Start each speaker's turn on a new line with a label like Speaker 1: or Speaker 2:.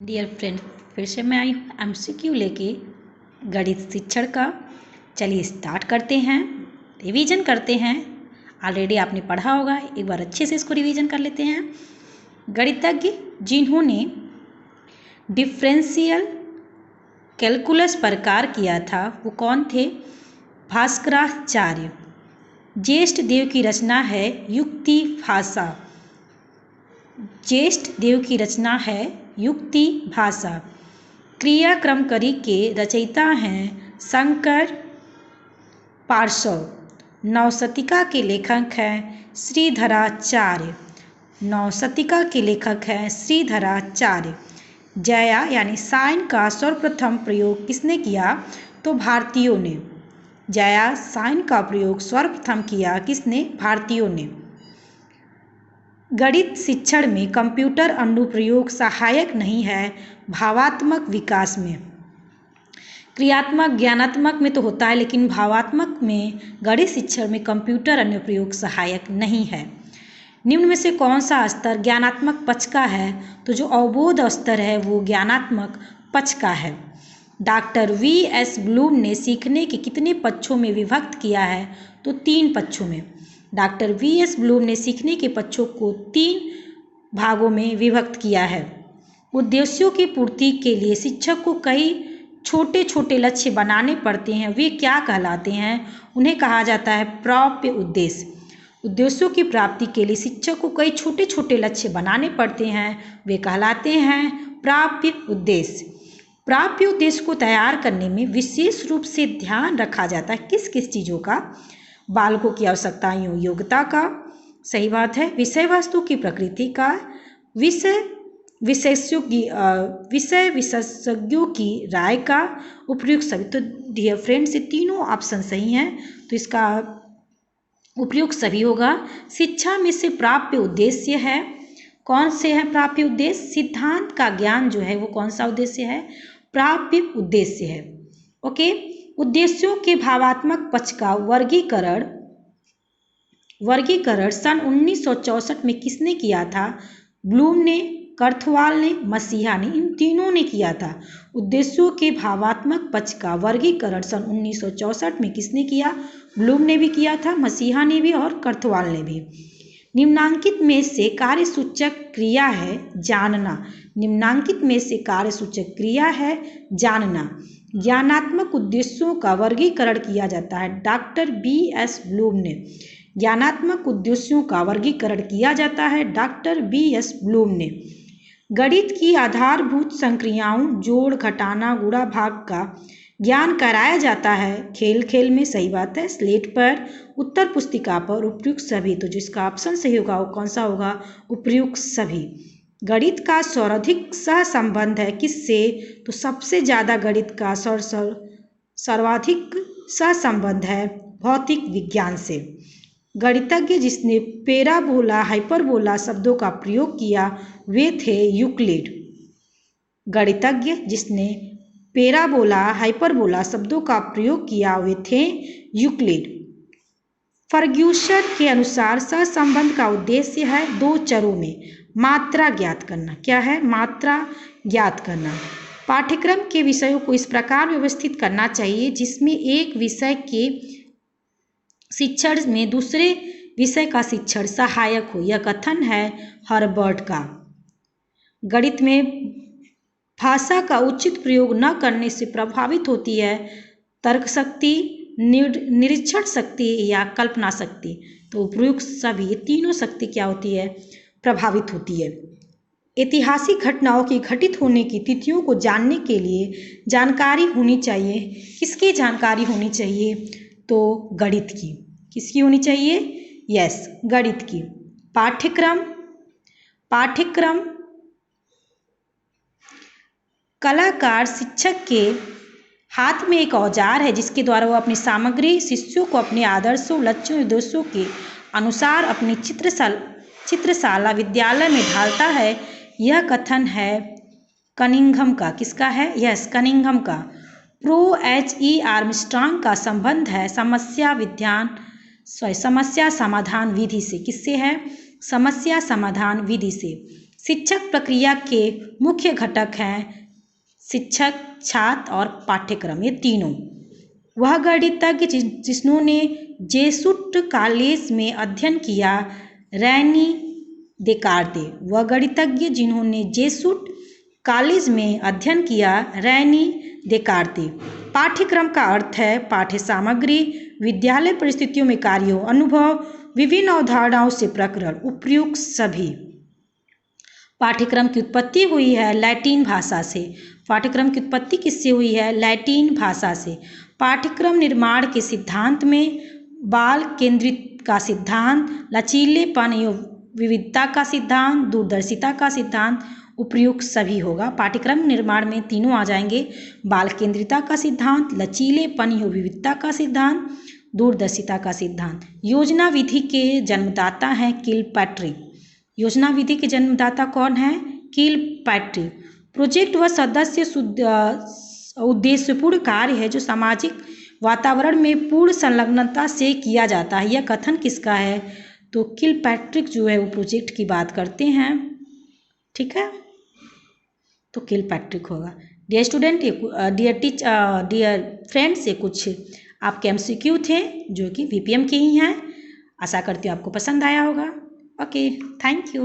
Speaker 1: Dear friend, फिर से मैं आई हूँ एमसीक्यू लेके गणित शिक्षण का। चलिए स्टार्ट करते हैं, रिवीजन करते हैं। ऑलरेडी आपने पढ़ा होगा, एक बार अच्छे से इसको रिवीजन कर लेते हैं। गणितज्ञ जिन्होंने डिफरेंशियल कैलकुलस प्रकार किया था वो कौन थे? भास्कराचार्य। ज्येष्ठ देव की रचना है युक्ति भाषा। ज्येष्ठ देव की रचना है युक्ति भाषा। क्रियाक्रम करी के रचयिता हैं शंकर पार्श्व। नवशतिका के लेखक हैं श्रीधराचार्य। नवशतिका के लेखक हैं श्रीधराचार्य। जया यानी साइन का सर्वप्रथम प्रयोग किसने किया? तो भारतीयों ने। जया साइन का प्रयोग सर्वप्रथम किया किसने? भारतीयों ने। गणित शिक्षण में कंप्यूटर अनुप्रयोग सहायक नहीं है भावात्मक विकास में। क्रियात्मक ज्ञानात्मक में तो होता है, लेकिन भावात्मक में गणित शिक्षण में कंप्यूटर अनुप्रयोग सहायक नहीं है। निम्न में से कौन सा स्तर ज्ञानात्मक पक्ष का है? तो जो अवबोध स्तर है वो ज्ञानात्मक पक्ष का है। Doctor V.S. ब्लूम ने सीखने के कितने पक्षों में विभक्त किया है? तो 3 पक्षों में। Doctor V.S. ब्लूम ने सीखने के पक्षों को 3 भागों में विभक्त किया है। उद्देश्यों की पूर्ति के लिए शिक्षक को कई छोटे छोटे लक्ष्य बनाने पड़ते हैं, वे क्या कहलाते हैं? उन्हें कहा जाता है प्राप्य उद्देश्य। उद्देश्यों की प्राप्ति के लिए शिक्षक को कई छोटे छोटे लक्ष्य बनाने पड़ते हैं, वे कहलाते हैं प्राप्य उद्देश्य। प्राप्य उद्देश्य को तैयार करने में विशेष रूप से ध्यान रखा जाता है किस किस चीज़ों का? बालकों की आवश्यकताओं योग्यता का, सही बात है, विषय वस्तु की प्रकृति का, विषय विशेषज्ञों की राय का, उपयुक्त सभी। तो डियर फ्रेंड्स, ये तीनों ऑप्शन सही हैं, तो इसका उपयुक्त सभी होगा। शिक्षा में से प्राप्य उद्देश्य है, कौन से है प्राप्य उद्देश्य? सिद्धांत का ज्ञान जो है वो कौन सा उद्देश्य है? प्राप्य उद्देश्य है। ओके। उद्देश्यों के भावात्मक पक्ष का वर्गीकरण सन 1964 में किसने किया था? ब्लूम ने, कर्थवाल ने, मसीहा ने, इन तीनों ने किया था। उद्देश्यों के भावात्मक पक्ष का वर्गीकरण सन 1964 में किसने किया? ब्लूम ने भी किया था, मसीहा ने भी और कर्थवाल ने भी। निम्नांकित में से कार्यसूचक क्रिया है जानना। निम्नांकित में से कार्यसूचक क्रिया है जानना। ज्ञानात्मक उद्देश्यों का वर्गीकरण किया जाता है डॉक्टर B.S. ब्लूम ने। ज्ञानात्मक उद्देश्यों का वर्गीकरण किया जाता है डॉक्टर B.S. ब्लूम ने। गणित की आधारभूत संक्रियाओं जोड़, घटाना, गुणा, भाग का ज्ञान कराया जाता है खेल खेल में, सही बात है, स्लेट पर, उत्तर पुस्तिका पर, उपयुक्त सभी। तो जिसका ऑप्शन सही होगा वो कौन सा होगा? उपयुक्त सभी। गणित का सर्वाधिक सहसंबंध है किससे? तो सबसे ज़्यादा गणित का सर्वाधिक सहसंबंध है भौतिक विज्ञान से। गणितज्ञ जिसने पैराबोला हाइपरबोला शब्दों का प्रयोग किया वे थे यूक्लिड। गणितज्ञ जिसने पैराबोला हाइपरबोला शब्दों का प्रयोग किया वे थे यूक्लिड। फर्ग्यूसन के अनुसार सहसंबंध का उद्देश्य है 2 चरों में मात्रा ज्ञात करना। क्या है? मात्रा ज्ञात करना। पाठ्यक्रम के विषयों को इस प्रकार व्यवस्थित करना चाहिए जिसमें एक विषय के शिक्षण में दूसरे विषय का शिक्षण सहायक हो। यह कथन है हर्बर्ट का। गणित में भाषा का उचित प्रयोग न करने से प्रभावित होती है तर्क शक्ति, निरीक्षण शक्ति या कल्पना शक्ति। तो उपयुक्त सभी, ये तीनों शक्ति क्या होती है? प्रभावित होती है। ऐतिहासिक घटनाओं की घटित होने की तिथियों को जानने के लिए जानकारी होनी चाहिए। किसकी जानकारी होनी चाहिए? तो गणित की। किसकी होनी चाहिए? यस, गणित की। पाठ्यक्रम कलाकार शिक्षक के हाथ में एक औजार है जिसके द्वारा वो अपनी सामग्री शिष्यों को अपने आदर्शों, लक्ष्यों, उद्देश्यों के अनुसार अपनी चित्रशाला विद्यालय में ढालता है। यह कथन है कनिंघम का। किसका है? यस, कनिंघम का। Pro H.E. आर्मस्ट्रांग का संबंध है समस्या समाधान विधि से। किससे है? समस्या समाधान विधि से। शिक्षक प्रक्रिया के मुख्य घटक हैं शिक्षक, छात्र और पाठ्यक्रम, ये तीनों। वह गणितज्ञ जिन्होंने जेसुट कॉलेज में अध्ययन किया, रेनी देकार्ते। वह गणितज्ञ जिन्होंने जेसुट कॉलेज में अध्ययन किया, रेनी देकार्ते। पाठ्यक्रम का अर्थ है पाठ्य सामग्री, विद्यालय परिस्थितियों में कार्यों, अनुभव, विभिन्न अवधारणाओं से प्रकरण, उपयुक्त सभी। पाठ्यक्रम की उत्पत्ति हुई है लैटिन भाषा से। पाठ्यक्रम की उत्पत्ति किससे हुई है? लैटिन भाषा से। पाठ्यक्रम निर्माण के सिद्धांत में बाल केंद्रित का सिद्धांत, लचीलेपन एवं विविधता का सिद्धांत, दूरदर्शिता का सिद्धांत, उपयुक्त सभी होगा। पाठ्यक्रम निर्माण में तीनों आ जाएंगे, बाल केंद्रिता का सिद्धांत, लचीलेपन एवं विविधता का सिद्धांत, दूरदर्शिता का सिद्धांत। योजना विधि के जन्मदाता हैं किलपैट्रिक। योजना विधि के जन्मदाता कौन है? किलपैट्रिक। प्रोजेक्ट व सदस्य उद्देश्यपूर्ण कार्य है जो सामाजिक वातावरण में पूर्ण संलग्नता से किया जाता है। यह कथन किसका है? तो किलपैट्रिक जो है वो प्रोजेक्ट की बात करते हैं। ठीक है, तो किलपैट्रिक होगा। डियर स्टूडेंट, डियर फ्रेंड्स, ये कुछ आपके MCQ थे जो कि VPM के ही हैं। आशा करती हूँ आपको पसंद आया होगा। Okay, thank you.